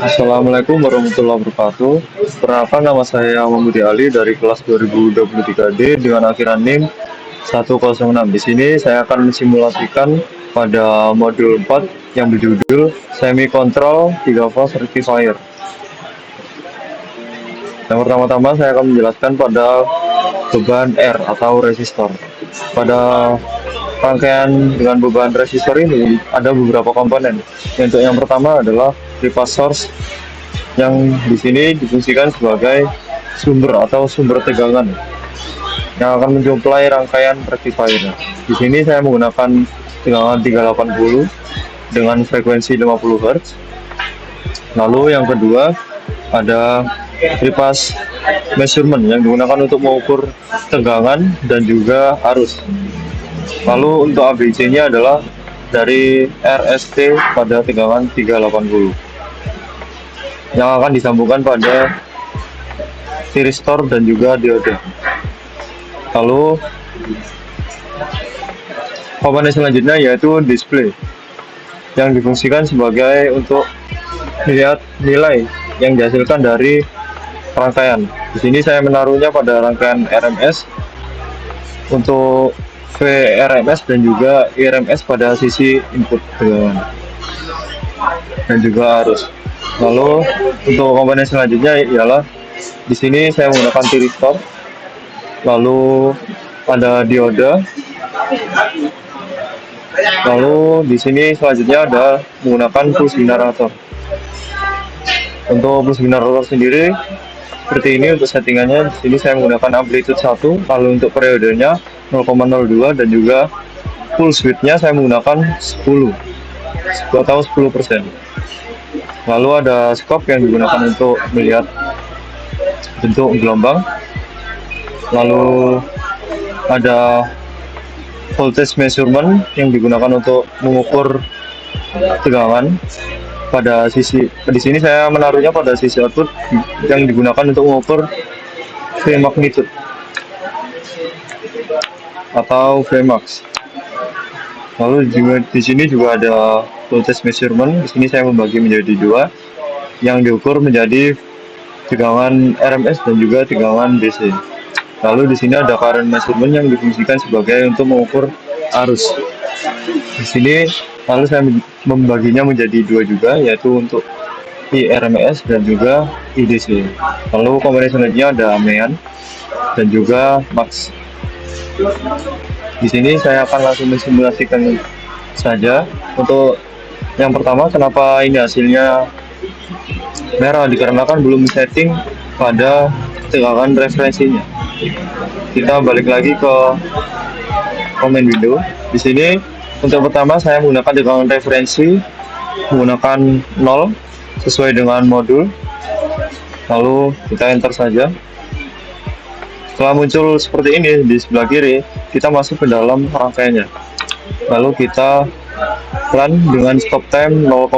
Assalamualaikum warahmatullahi wabarakatuh. Perkenalkan, nama saya Muhammad Ali dari kelas 2023D dengan akhiran NIM 106. Di sini saya akan mensimulasikan pada modul 4 yang berjudul Semi Control 3 Phase Rectifier. Yang pertama-tama saya akan menjelaskan pada beban R atau resistor. Pada rangkaian dengan beban resistor ini ada beberapa komponen. Untuk yang pertama adalah bypass source yang di sini difungsikan sebagai sumber atau sumber tegangan yang akan mensuplai rangkaian rectifier. Di sini saya menggunakan tegangan 380 dengan frekuensi 50 Hz. Lalu yang kedua ada bypass measurement yang digunakan untuk mengukur tegangan dan juga arus. Lalu untuk ABC-nya adalah dari RST pada tegangan 380 yang akan disambungkan pada tiristor dan juga diode. Lalu komponen selanjutnya yaitu display yang difungsikan sebagai untuk melihat nilai yang dihasilkan dari rangkaian. Di sini saya menaruhnya pada rangkaian RMS untuk VRMS dan juga IRMS pada sisi input tegangan dan juga arus. Lalu untuk komponen selanjutnya ialah di sini saya menggunakan tiristor, lalu ada diode, lalu di sini selanjutnya ada menggunakan pulse generator. Untuk pulse generator sendiri seperti ini untuk settingannya. Di sini saya menggunakan amplitude 1, lalu untuk periodenya 0,02 dan juga pulse width-nya saya menggunakan 10 atau 10%. Lalu ada scope yang digunakan untuk melihat bentuk gelombang. Lalu ada voltage measurement yang digunakan untuk mengukur tegangan pada sisi. Di sini saya menaruhnya pada sisi output yang digunakan untuk mengukur V magnitude atau Vmax. Lalu juga di sini juga ada voltage measurement. Di sini saya membagi menjadi dua, yang diukur menjadi tegangan RMS dan juga tegangan DC. Lalu di sini ada current measurement yang difungsikan sebagai untuk mengukur arus. Di sini lalu saya membaginya menjadi dua juga, yaitu untuk IRMS dan juga IDC. Lalu komponen selanjutnya ada mean dan juga max. Di sini saya akan langsung mensimulasikan saja. Untuk yang pertama, kenapa ini hasilnya merah? Dikarenakan belum setting pada tegangan referensinya. Kita balik lagi ke command window. Di sini untuk pertama saya menggunakan tegangan referensi menggunakan 0 sesuai dengan modul. Lalu kita enter saja. Setelah muncul seperti ini di sebelah kiri, kita masuk ke dalam rangkaiannya. Lalu kita run dengan stop time 0,1.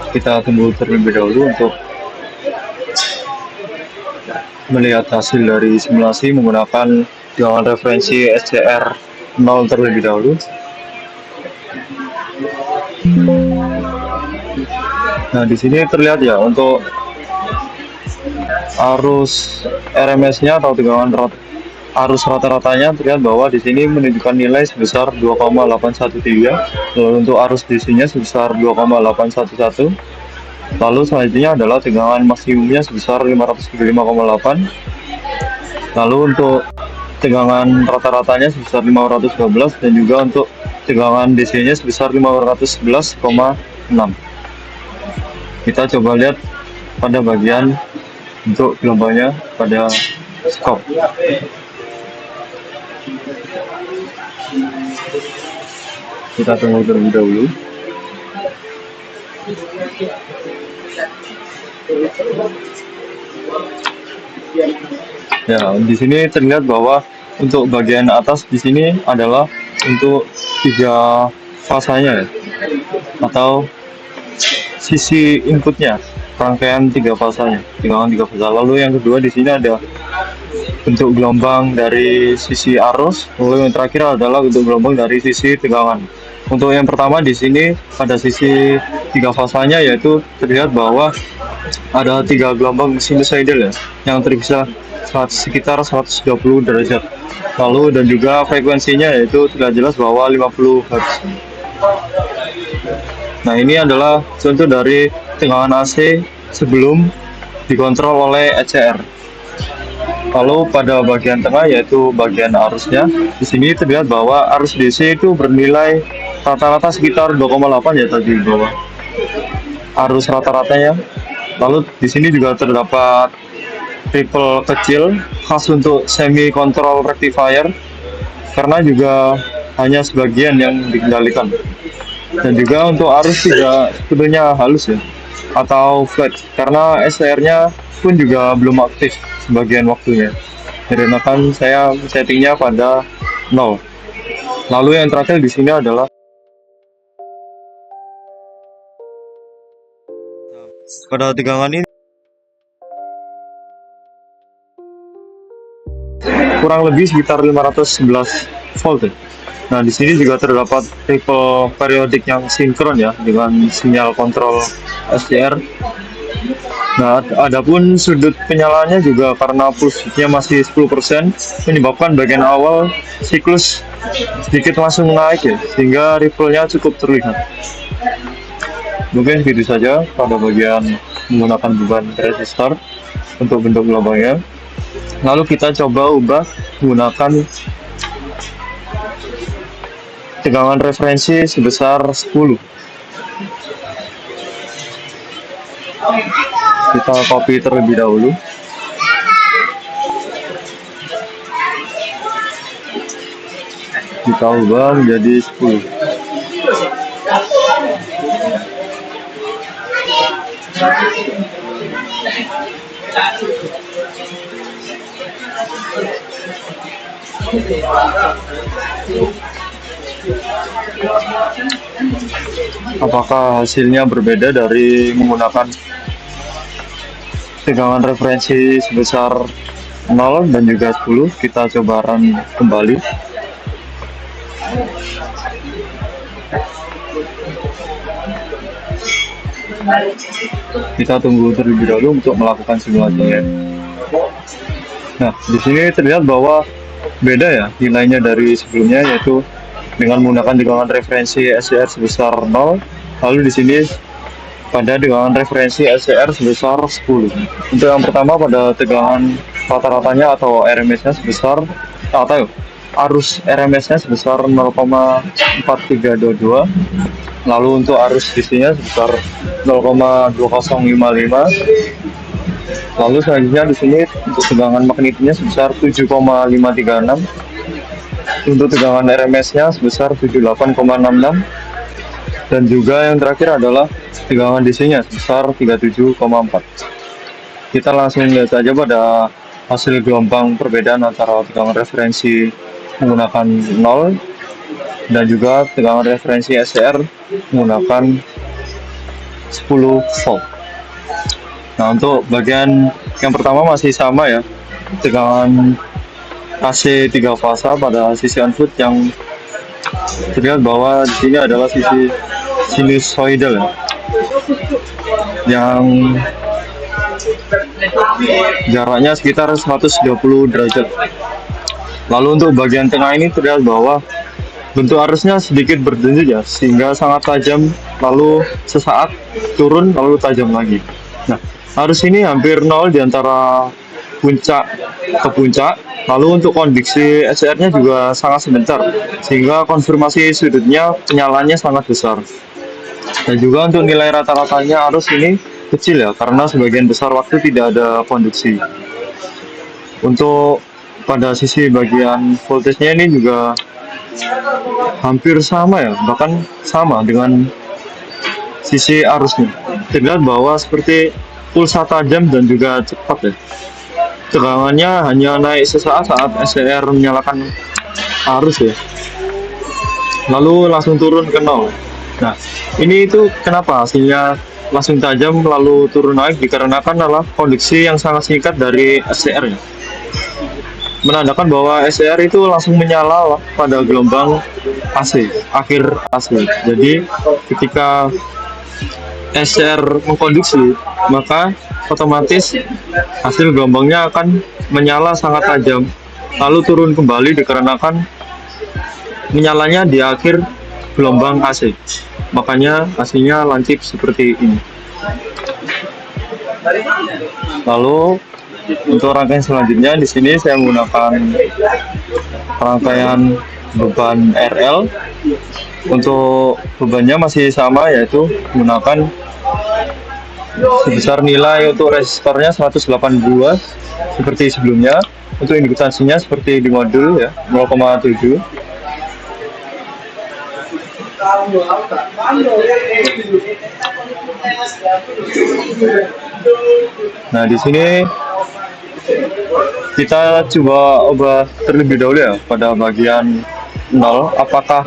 Kita tunggu terlebih dahulu untuk melihat hasil dari simulasi menggunakan tegangan referensi SCR 0 terlebih dahulu. Nah, di sini terlihat ya untuk arus RMS-nya atau tegangan arus rata-ratanya terlihat bahwa di sini menunjukkan nilai sebesar 2,813. Lalu untuk arus DC-nya sebesar 2,811. Lalu selanjutnya adalah tegangan maksimumnya sebesar 535,8. Lalu untuk tegangan rata-ratanya sebesar 512 dan juga untuk tegangan DC-nya sebesar 511,6. Kita coba lihat pada bagian untuk gelombangnya pada scope. Kita tunggu terlebih dahulu. Ya, di sini terlihat bahwa untuk bagian atas di sini adalah untuk tiga fasanya ya, atau sisi inputnya, rangkaian tiga fasanya, tegangan tiga fasa. Lalu yang kedua di sini ada bentuk gelombang dari sisi arus, lalu yang terakhir adalah bentuk gelombang dari sisi tegangan. Untuk yang pertama di sini pada sisi tiga fasanya yaitu terlihat bahwa ada tiga gelombang sinusoidal ya, yang terpisah sekitar 120 derajat. Lalu dan juga frekuensinya yaitu tidak jelas bahwa 50 Hz. Nah, ini adalah contoh dari tegangan AC sebelum dikontrol oleh ECR. Lalu pada bagian tengah yaitu bagian arusnya, di sini terlihat bahwa arus DC itu bernilai rata-rata sekitar 2,8 ya tadi di bawah. Arus rata-ratanya. Lalu di sini juga terdapat ripple kecil khas untuk semi control rectifier karena juga hanya sebagian yang dikendalikan. Dan juga untuk arus tidak sepenuhnya halus ya atau flat karena SR-nya pun juga belum aktif sebagian waktunya. Jadi akan saya settingnya pada 0. Lalu yang terakhir di sini adalah pada tegangan ini kurang lebih sekitar 511 volt. Nah, di sini juga terdapat ripple periodik yang sinkron ya dengan sinyal kontrol SCR. Nah, adapun sudut penyalaannya juga karena pulsnya masih 10% menyebabkan bagian awal siklus sedikit langsung naik ya, sehingga ripple-nya cukup terlihat. Mungkin begitu saja pada bagian menggunakan beban resistor untuk bentuk gelombangnya. Lalu kita coba ubah menggunakan tegangan referensi sebesar 10. Kita copy terlebih dahulu. Kita ubah menjadi 10. Apakah hasilnya berbeda dari menggunakan tegangan referensi sebesar 0 dan juga 10? Kita coba run kembali. Kita tunggu terlebih dahulu untuk melakukan simulasinya. Nah, di sini terlihat bahwa beda ya nilainya dari sebelumnya, yaitu dengan menggunakan tegangan referensi SCR sebesar 0, lalu di sini pada tegangan referensi SCR sebesar 10. Untuk yang pertama pada tegangan rata-ratanya atau RMS-nya sebesar arus RMS-nya sebesar 0,4322. Lalu untuk arus DC-nya sebesar 0,2055. Lalu selanjutnya di sini untuk tegangan magnetnya sebesar 7,536. Untuk tegangan RMS-nya sebesar 78,66. Dan juga yang terakhir adalah tegangan DC-nya sebesar 37,4. Kita langsung lihat saja pada hasil gelombang perbedaan antara tegangan referensi menggunakan 0 dan juga tegangan referensi SCR menggunakan 10 volt. Nah, untuk bagian yang pertama masih sama ya, tegangan AC 3 fasa pada sisi input yang terlihat bahwa di sini adalah sisi sinusoidal ya, yang jaraknya sekitar 120 derajat. Lalu untuk bagian tengah ini terlihat bahwa bentuk arusnya sedikit berdenyut ya, sehingga sangat tajam, lalu sesaat turun, lalu tajam lagi. Nah, arus ini hampir 0 di antara puncak ke puncak. Lalu untuk kondisi SCR-nya juga sangat sebentar, sehingga konfirmasi sudutnya penyalaannya sangat besar. Dan juga untuk nilai rata-ratanya arus ini kecil ya, karena sebagian besar waktu tidak ada konduksi. Untuk pada sisi bagian voltage-nya ini juga hampir sama ya, bahkan sama dengan sisi arusnya. Terlihat bahwa seperti pulsa tajam dan juga cepat ya. tegangannya hanya naik sesaat saat SCR menyalakan arus ya, lalu langsung turun ke nol. Nah, ini itu kenapa hasilnya langsung tajam lalu turun naik, dikarenakan adalah kondisi yang sangat singkat dari SCR ya, menandakan bahwa SCR itu langsung menyala pada gelombang AC, akhir AC. Jadi ketika SCR mengkonduksi, maka otomatis hasil gelombangnya akan menyala sangat tajam, lalu turun kembali dikarenakan menyalanya di akhir gelombang AC. Makanya hasilnya lancip seperti ini. Lalu untuk rangkaian selanjutnya di sini saya menggunakan rangkaian beban RL. Untuk bebannya masih sama, yaitu menggunakan sebesar nilai untuk resistornya 182 seperti sebelumnya. Untuk induksinya seperti di modul ya, 0,7. Nah, di sini kita coba ubah terlebih dahulu ya pada bagian 0, apakah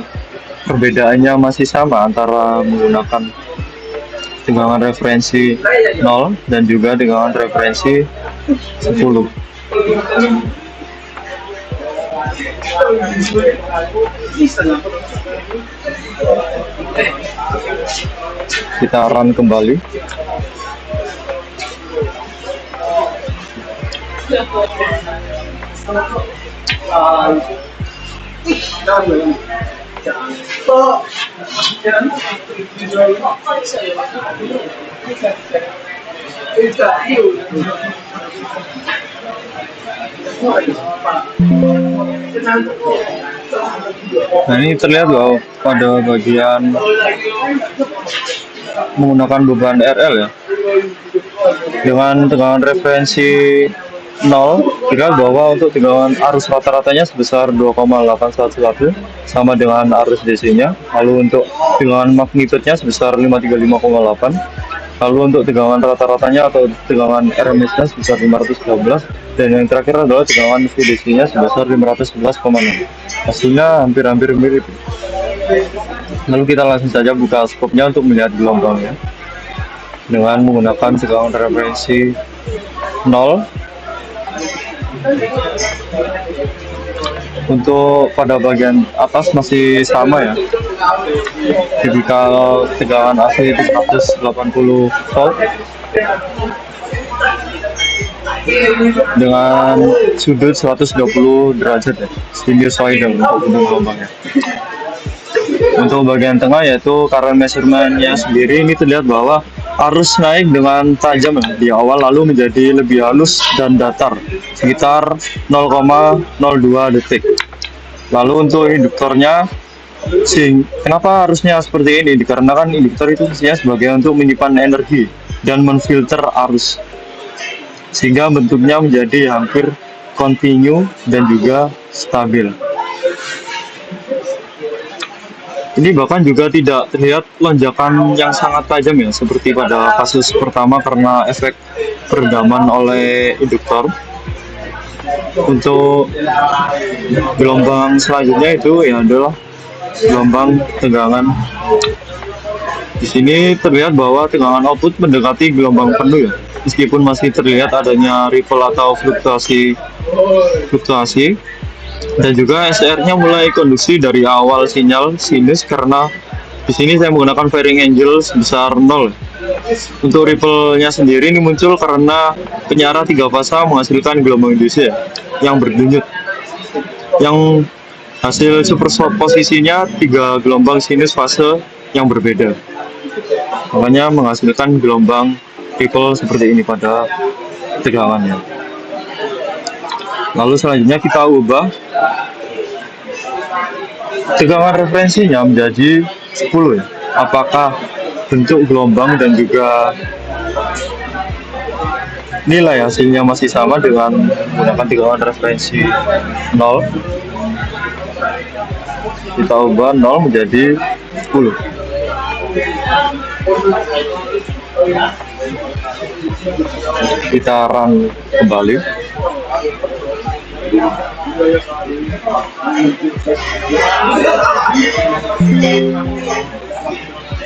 perbedaannya masih sama antara menggunakan tegangan referensi 0 dan juga tegangan referensi 10. Kita run kembali. Nah, ini terlihat bahwa pada bagian menggunakan beban RL ya, dengan tegangan referensi 0, kita bahwa untuk tegangan arus rata-ratanya sebesar 2,811 sama dengan arus DC-nya. Lalu untuk tegangan magnitudenya sebesar 535,8. Lalu untuk tegangan rata-ratanya atau tegangan RMS-nya sebesar 512, dan yang terakhir adalah tegangan VDC-nya sebesar 511,6. Hasilnya hampir-hampir mirip. Lalu kita langsung saja buka skopnya untuk melihat gelombangnya dengan menggunakan tegangan referensi 0. Untuk pada bagian atas masih sama ya, tipikal tegangan AC itu 180 volt dengan sudut 120 derajat ya, sinusoidal untuk gelombangnya. Untuk bagian tengah yaitu current measurement-nya sendiri, ini terlihat bahwa arus naik dengan tajam di awal lalu menjadi lebih halus dan datar sekitar 0,02 detik. Lalu untuk induktornya, kenapa harusnya seperti ini? Dikarenakan induktor itu fungsinya sebagai untuk menyimpan energi dan menfilter arus, sehingga bentuknya menjadi hampir kontinu dan juga stabil. Ini bahkan juga tidak terlihat lonjakan yang sangat tajam ya, seperti pada kasus pertama karena efek peredaman oleh induktor. Untuk gelombang selanjutnya itu ya adalah gelombang tegangan. Di sini terlihat bahwa tegangan output mendekati gelombang penuh ya, meskipun masih terlihat adanya ripple atau fluktuasi. Dan juga SCR-nya mulai konduksi dari awal sinyal sinus, karena di sini saya menggunakan varying angle sebesar 0. Untuk ripple-nya sendiri ini muncul karena penyara 3 fasa menghasilkan gelombang DC yang berdenyut, yang hasil superposisinya 3 gelombang sinus fase yang berbeda, makanya menghasilkan gelombang ripple seperti ini pada tegangannya. Lalu selanjutnya kita ubah tegangan referensinya menjadi 10 ya. Apakah bentuk gelombang dan juga nilai hasilnya masih sama dengan menggunakan tegangan referensi 0? Kita ubah 0 menjadi 10. Kita run kembali.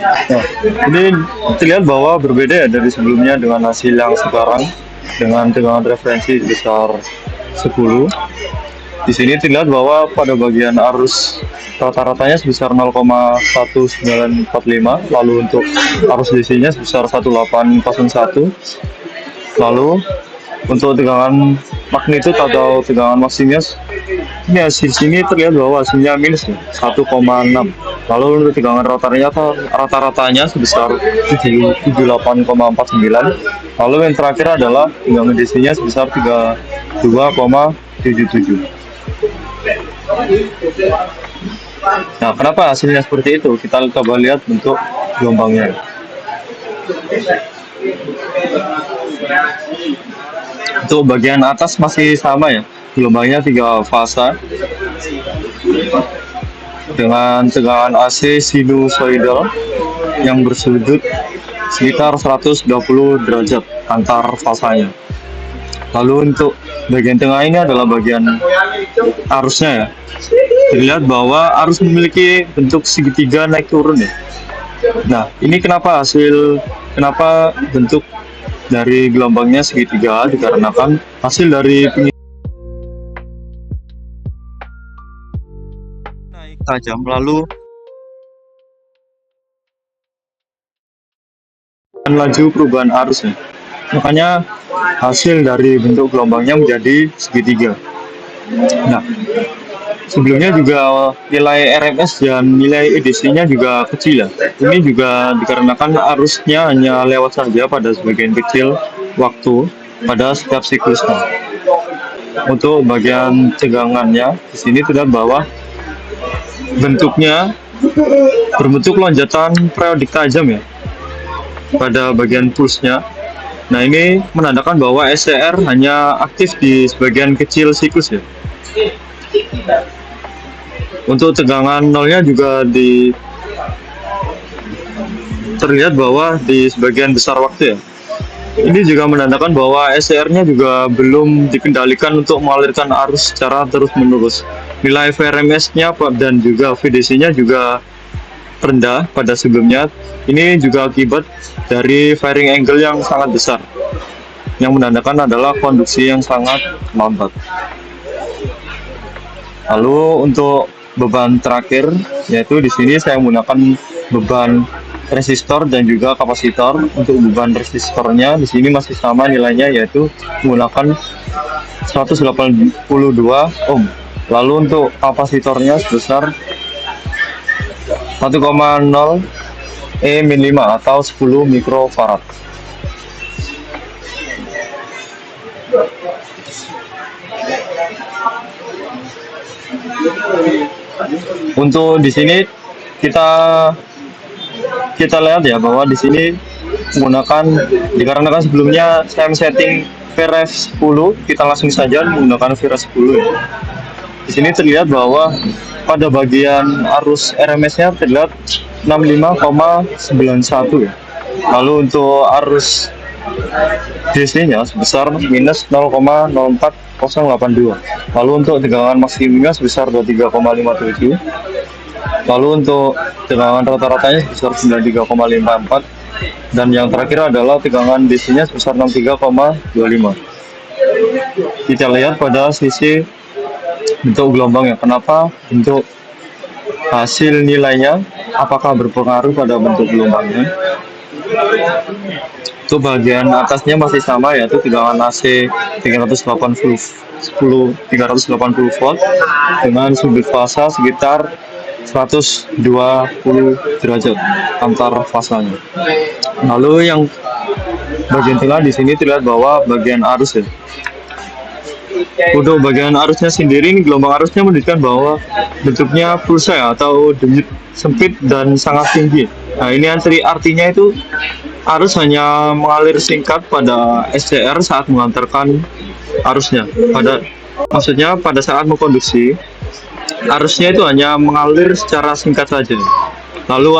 Nah, ini terlihat bahwa berbeda ya dari sebelumnya dengan hasil yang sekarang dengan tegangan referensi sebesar 10. Di sini terlihat bahwa pada bagian arus rata-ratanya sebesar 0,1945, lalu untuk arus DC-nya sebesar 1801, lalu untuk tegangan magnitude atau tegangan maksimumnya ini hasil sini terlihat bahwa hasilnya minus 1,6. Lalu untuk tegangan rata-ratanya sebesar 78,49. Lalu yang terakhir adalah tegangan DC-nya sebesar 32,77. Nah, kenapa hasilnya seperti itu? Kita coba lihat bentuk gelombangnya. Untuk bagian atas masih sama ya, gelombangnya 3 fasa dengan tegangan AC sinusoidal yang bersudut sekitar 120 derajat antar fasanya. Lalu untuk bagian tengah ini adalah bagian arusnya ya. Terlihat bahwa arus memiliki bentuk segitiga naik turun ya. Nah, ini kenapa bentuk dari gelombangnya segitiga, dikarenakan hasil dari naik tajam lalu laju perubahan arusnya. Makanya hasil dari bentuk gelombangnya menjadi segitiga. Nah, sebelumnya juga nilai RMS dan nilai EDC-nya juga kecil ya. Ini juga dikarenakan arusnya hanya lewat saja pada sebagian kecil waktu pada setiap siklusnya. Untuk bagian tegangannya di sini terlihat bahwa bentuknya berbentuk lonjatan periodik tajam ya pada bagian pulsnya. Nah, ini menandakan bahwa SCR hanya aktif di sebagian kecil siklus ya. Untuk tegangan nolnya juga terlihat bahwa di sebagian besar waktu ya. Ini juga menandakan bahwa SCR-nya juga belum dikendalikan untuk mengalirkan arus secara terus-menerus. Nilai VRMS-nya dan juga VDC-nya juga rendah pada sebelumnya. Ini juga akibat dari firing angle yang sangat besar, yang menandakan adalah konduksi yang sangat lambat. Lalu untuk beban terakhir, yaitu di sini saya menggunakan beban resistor dan juga kapasitor. Untuk beban resistornya di sini masih sama nilainya, yaitu menggunakan 182 ohm. Lalu untuk kapasitornya sebesar 1,0 E-5 atau 10 mikrofarad. Untuk di sini kita lihat ya bahwa di sini menggunakan, dikarenakan sebelumnya saya setting VRF 10, kita langsung saja menggunakan VRF 10 ya. Di sini terlihat bahwa pada bagian arus RMS-nya terlihat 65,91 ya. Lalu untuk arus DC-nya sebesar minus 0,04082. Lalu untuk tegangan maksimumnya sebesar 23,57. Lalu untuk tegangan rata-ratanya sebesar 93,54. Dan yang terakhir adalah tegangan DC-nya sebesar 63,25. Kita lihat pada sisi bentuk gelombangnya. Kenapa bentuk hasil nilainya apakah berpengaruh pada bentuk gelombangnya? Untuk bagian atasnya masih sama, yaitu tegangan AC 380 volt dengan sudut fasa sekitar 120 derajat antar fasanya. Lalu yang bagian tengah di sini terlihat bahwa bagian arus ya. Untuk bagian arusnya sendiri, ini gelombang arusnya menunjukkan bahwa bentuknya pulsa ya, atau denyut sempit dan sangat tinggi. Nah, ini artinya itu arus hanya mengalir singkat pada SCR saat mengantarkan arusnya. Maksudnya pada saat mengkonduksi, arusnya itu hanya mengalir secara singkat saja. Lalu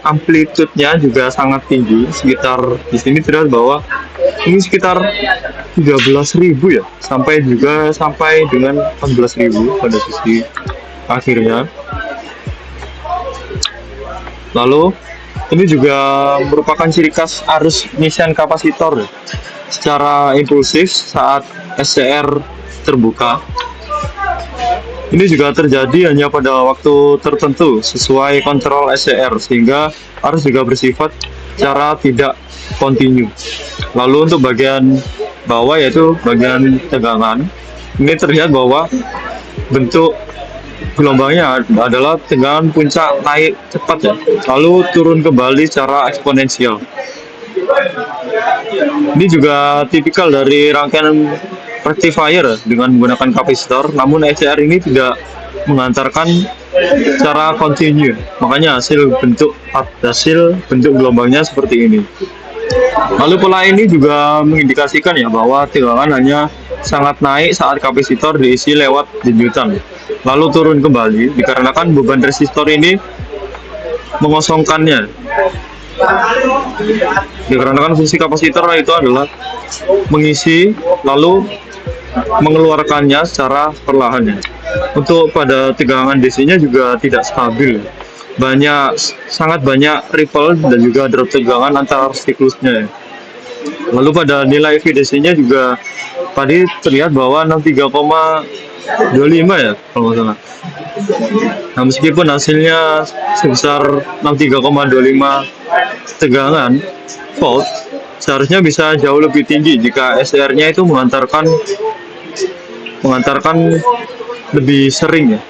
amplitudenya juga sangat tinggi, sekitar di sini terlihat bahwa ini sekitar 13.000 ya, sampai dengan 14.000 pada sisi akhirnya. Lalu ini juga merupakan ciri khas arus pengisian kapasitor secara impulsif saat SCR terbuka. Ini juga terjadi hanya pada waktu tertentu sesuai kontrol SCR, sehingga arus juga bersifat secara tidak kontinu. Lalu untuk bagian bawah, yaitu bagian tegangan, ini terlihat bahwa bentuk gelombangnya adalah tegangan puncak naik cepat ya, lalu turun kembali secara eksponensial. Ini juga tipikal dari rangkaian rectifier dengan menggunakan kapasitor, namun SCR ini tidak mengantarkan secara kontinu, makanya hasil bentuk gelombangnya seperti ini. Lalu pola ini juga mengindikasikan ya bahwa tegangan hanya sangat naik saat kapasitor diisi lewat denyutan, lalu turun kembali dikarenakan beban resistor ini mengosongkannya. Dikarenakan fungsi kapasitor itu adalah mengisi lalu mengeluarkannya secara perlahan. Untuk pada tegangan DC-nya juga tidak stabil. Sangat banyak ripple dan juga drop tegangan antar siklusnya. Lalu pada nilai VDC-nya juga tadi terlihat bahwa 63,25 ya kalau nggak salah. Nah, meskipun hasilnya sebesar 63,25 tegangan volt, seharusnya bisa jauh lebih tinggi jika SCR-nya itu mengantarkan lebih sering ya.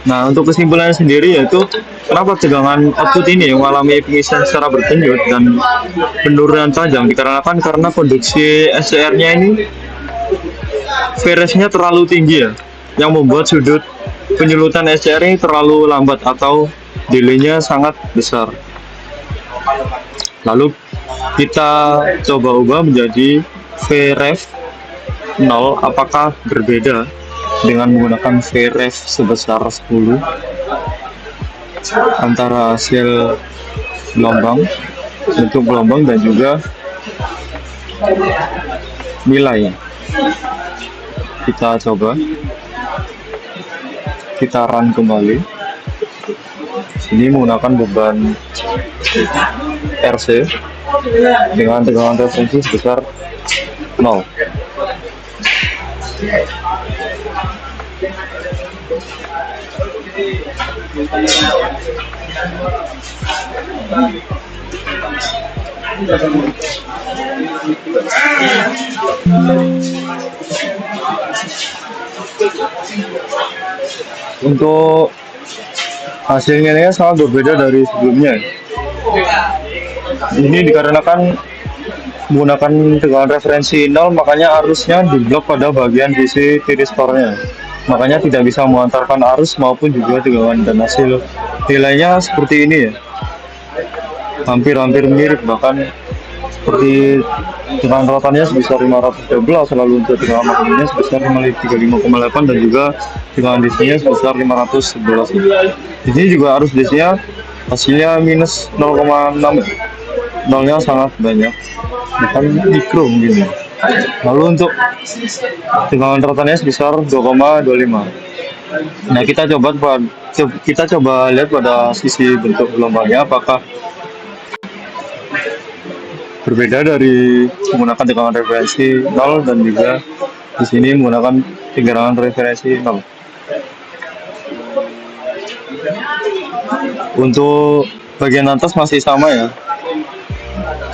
Nah, untuk kesimpulannya sendiri yaitu kenapa tegangan output ini mengalami pengisian secara bertenyut dan penurunan tajam dikarenakan karena konduksi SCR-nya ini VRF-nya terlalu tinggi ya, yang membuat sudut penyulutan SCR ini terlalu lambat atau delay-nya sangat besar. Lalu kita coba ubah menjadi VRF 0, apakah berbeda dengan menggunakan VRF sebesar 10 antara hasil gelombang, bentuk gelombang dan juga nilai. Kita coba, kita run kembali. Sini menggunakan beban RC dengan tegangan referensi sebesar 0. Untuk hasilnya ini sangat berbeda dari sebelumnya. Ini dikarenakan menggunakan tegangan referensi 0, makanya arusnya diblok pada bagian DC tiristornya, makanya tidak bisa mengantarkan arus maupun juga tegangan, dan hasil nilainya seperti ini ya, hampir mirip, bahkan seperti tegangan rotannya sebesar 512, lalu untuk tegangan maksimumnya sebesar 35,8 dan juga tegangan DC-nya sebesar 511. Di sini juga arus DC-nya hasilnya minus 0,6, nolnya sangat banyak, bahkan mikro mungkin. Lalu untuk tegangan rotannya sebesar 2,25. Nah, kita coba lihat pada sisi bentuk gelombangnya apakah berbeda dari menggunakan tegangan referensi 0 dan juga di sini menggunakan tegangan referensi 0. Untuk bagian atas masih sama ya,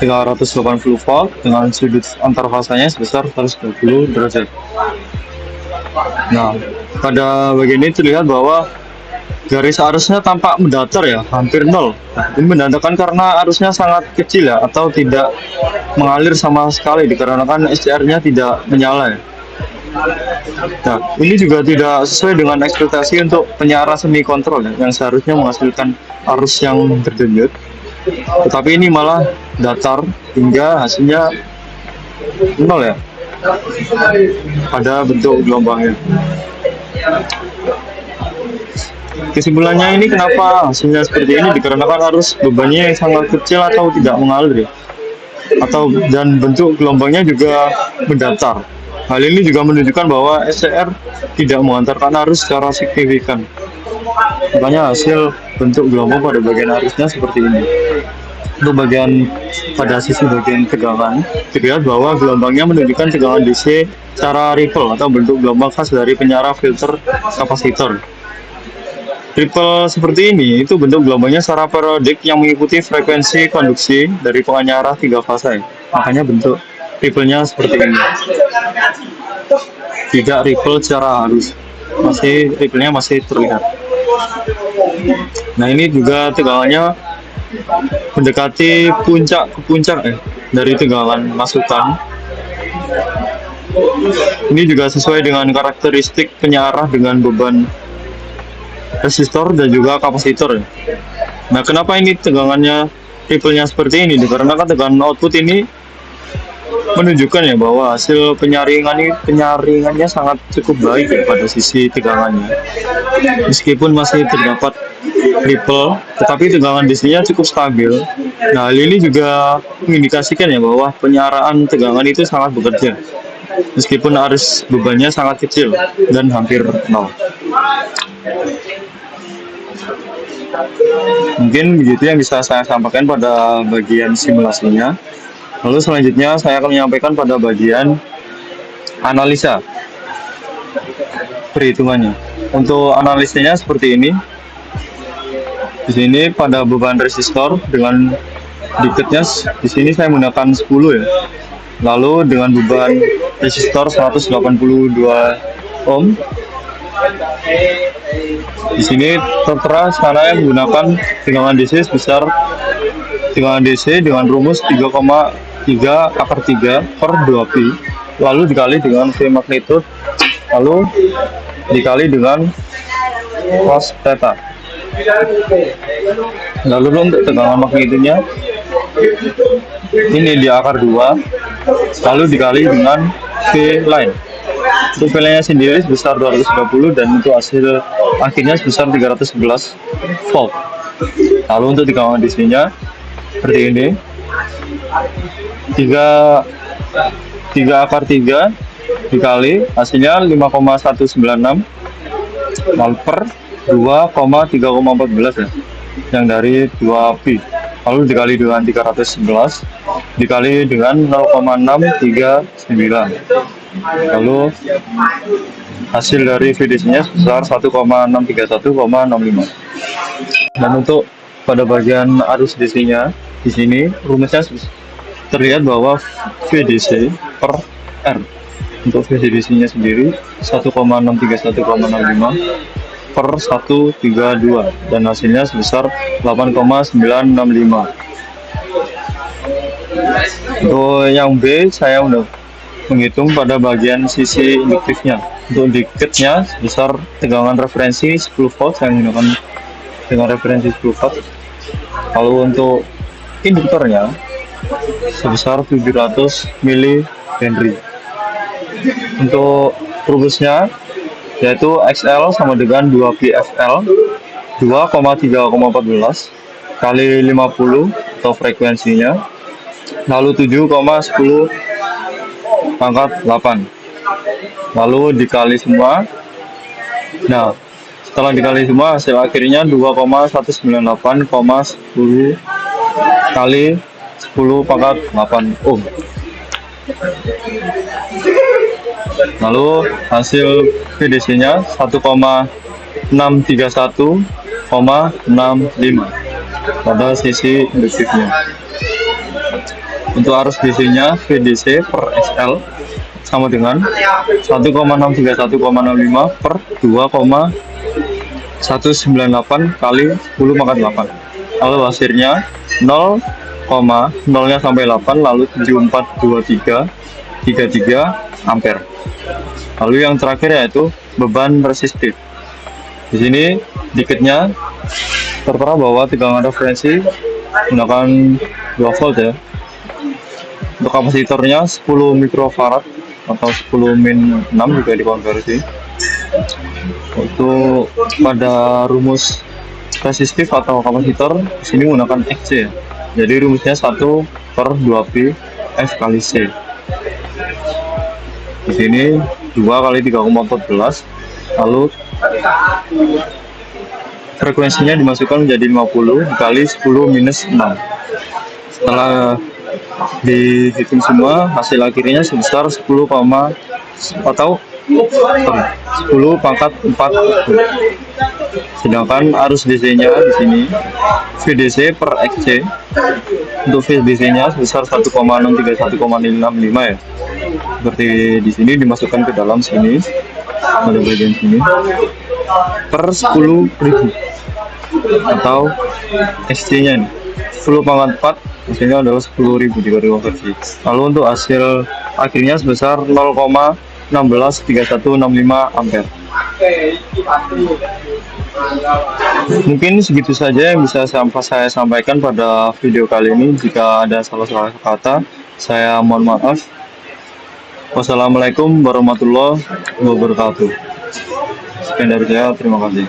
380 volt dengan sudut antar fasanya sebesar 120 derajat. Nah, pada bagian ini terlihat bahwa garis arusnya tampak mendatar ya, hampir 0. Ini menandakan karena arusnya sangat kecil ya, atau tidak mengalir sama sekali dikarenakan SCR-nya tidak menyala ya. Nah, ini juga tidak sesuai dengan ekspektasi untuk penyara semi kontrol ya, yang seharusnya menghasilkan arus yang berdenyut. Tetapi ini malah datar hingga hasilnya 0 ya pada bentuk gelombangnya. Kesimpulannya ini kenapa hasilnya seperti ini dikarenakan arus bebannya yang sangat kecil atau tidak mengalir ya. dan bentuk gelombangnya juga mendatar. Hal ini juga menunjukkan bahwa SCR tidak mengantarkan arus secara signifikan. Makanya hasil bentuk gelombang pada bagian arusnya seperti ini. Untuk pada sisi bagian tegangan, terlihat bahwa gelombangnya menunjukkan tegangan DC secara ripple atau bentuk gelombang khas dari penyara filter kapasitor. Ripple seperti ini itu bentuk gelombangnya secara periodik yang mengikuti frekuensi konduksi dari penyara 3 fase. Makanya bentuk ripple-nya seperti ini. Tidak ripple secara arus, ripple-nya masih terlihat. Nah, ini juga tegangannya mendekati puncak dari tegangan masukan. Ini juga sesuai dengan karakteristik penyarah dengan beban resistor dan juga kapasitor. Nah, kenapa ini tegangannya ripple-nya seperti ini? Dikarenakan tegangan output ini menunjukkan ya bahwa hasil penyaringannya sangat cukup baik ya pada sisi tegangannya. Meskipun masih terdapat ripple, tetapi tegangan DC-nya cukup stabil. Nah, hal ini juga mengindikasikan ya bahwa penyaraan tegangan itu sangat bekerja. Meskipun arus bebannya sangat kecil dan hampir nol. Mungkin begitu yang bisa saya sampaikan pada bagian simulasinya. Lalu selanjutnya saya akan menyampaikan pada bagian analisa perhitungannya. Untuk analisanya seperti ini. Di sini pada beban resistor dengan diketnya di sini saya menggunakan 10 ya. Lalu dengan beban resistor 182 ohm. Di sini tertera saya menggunakan tegangan DC dengan rumus 3,3/3 per 2pi, lalu dikali dengan V magnitude, lalu dikali dengan cos theta. Lalu untuk tegangan magnitudenya ini di akar 2, lalu dikali dengan V line. Untuk V line-nya sendiri sebesar 230 dan untuk hasil akhirnya sebesar 311 volt. Lalu untuk tegangan DC-nya seperti ini, 3 akar 3 dikali hasilnya 5,196 lalu per 2,314 ya, yang dari 2pi, lalu dikali dengan 311 dikali dengan 0,639, lalu hasil dari VDC-nya sebesar 1,631,65. Dan untuk pada bagian arus DC-nya di sini rumusnya terlihat bahwa VDC per R. Untuk VDC-nya sendiri 1,631,65 per 132 dan hasilnya sebesar 8,965. Untuk yang B saya udah menghitung pada bagian sisi induktifnya. Untuk diketnya sebesar tegangan referensi 10 volt, saya menggunakan dengan referensi 10 volt. Lalu untuk induktornya sebesar 700 mili Henry. Untuk rumusnya yaitu XL sama dengan 2PFL 2,3,14 kali 50 atau frekuensinya, lalu 7,10 pangkat 8, lalu dikali semua. Nah, setelah dikali semua hasil akhirnya 2,198,10 kali 10 pangkat 8 ohm. Lalu hasil VDC-nya 1,631,65 pada sisi induktifnya. Untuk arus DC-nya VDC per XL sama dengan 1,631,65 per 2,198 kali 10 pangkat 8. Lalu hasilnya 0,0 sampai 8, lalu 742333 ampere. Lalu yang terakhir yaitu beban resistif. Di sini diketnya tertera bahwa tegangan referensi menggunakan 2 volt ya. Untuk kapasitornya 10 mikrofarad atau 10 min 6 juga dikonversi. Untuk pada rumus resistif atau kapasitor di sini menggunakan XC ya. Jadi rumusnya 1 per 2Pi F kali C. Di sini 2 kali 3,14, lalu frekuensinya dimasukkan menjadi 50 dikali 10 minus 6. Setelah dihitung semua, hasil akhirnya sebesar 10, atau 10 pangkat 4. Sedangkan arus DC-nya di sini VDC per XC, untuk VDC-nya sebesar 1,631,65 ya. Seperti di sini dimasukkan ke dalam sini, pada bagian sini, per 10.000, atau SC-nya nih 10 pangkat 4, hasilnya adalah 10.000 jika dikonversi. Lalu untuk hasil akhirnya sebesar 0,163165 ampere. Mungkin segitu saja yang bisa saya sampaikan pada video kali ini. Jika ada salah-salah kata, saya mohon maaf. Wassalamualaikum warahmatullahi wabarakatuh. Sekian dari saya, terima kasih.